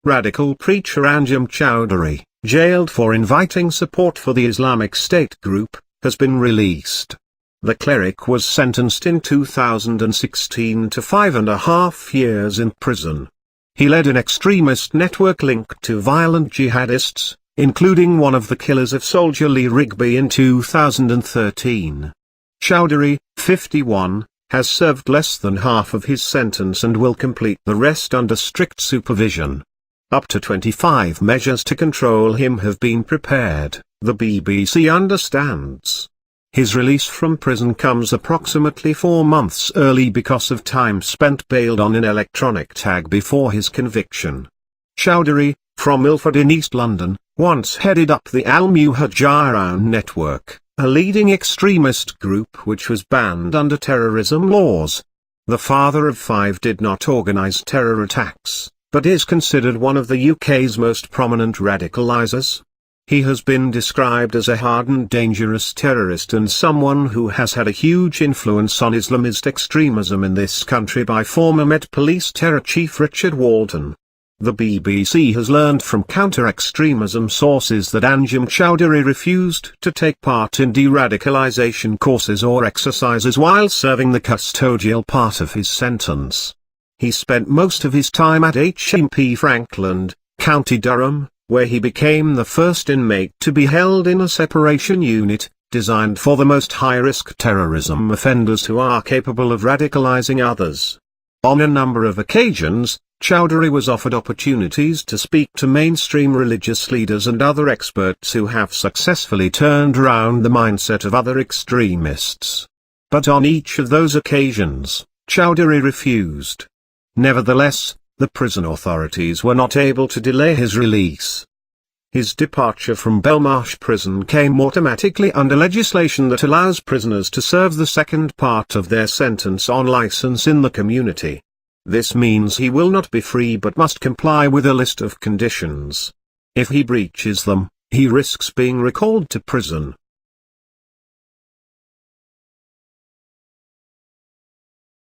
Radical preacher Anjem Choudary, jailed for inviting support for the Islamic State group, has been released. The cleric was sentenced in 2016 to 5.5 years in prison. He led an extremist network linked to violent jihadists, including one of the killers of soldier Lee Rigby in 2013. Choudary, 51, has served less than half of his sentence and will complete the rest under strict supervision. Up to 25 measures to control him have been prepared, the BBC understands. His release from prison comes approximately 4 months early because of time spent bailed on an electronic tag before his conviction. Choudary, from Ilford in East London, once headed up the Al-Muhajiroun network, a leading extremist group which was banned under terrorism laws. The father of 5 did not organise terror attacks, but is considered one of the UK's most prominent radicalisers. He has been described as a hardened dangerous terrorist and someone who has had a huge influence on Islamist extremism in this country by former Met Police Terror Chief Richard Walton. The BBC has learned from counter-extremism sources that Anjem Choudary refused to take part in de-radicalisation courses or exercises while serving the custodial part of his sentence. He spent most of his time at HMP Frankland, County Durham, where he became the first inmate to be held in a separation unit, designed for the most high-risk terrorism offenders who are capable of radicalising others. On a number of occasions, Choudary was offered opportunities to speak to mainstream religious leaders and other experts who have successfully turned around the mindset of other extremists. But on each of those occasions, Choudary refused. Nevertheless, the prison authorities were not able to delay his release. His departure from Belmarsh prison came automatically under legislation that allows prisoners to serve the second part of their sentence on licence in the community. This means he will not be free but must comply with a list of conditions. If he breaches them, he risks being recalled to prison.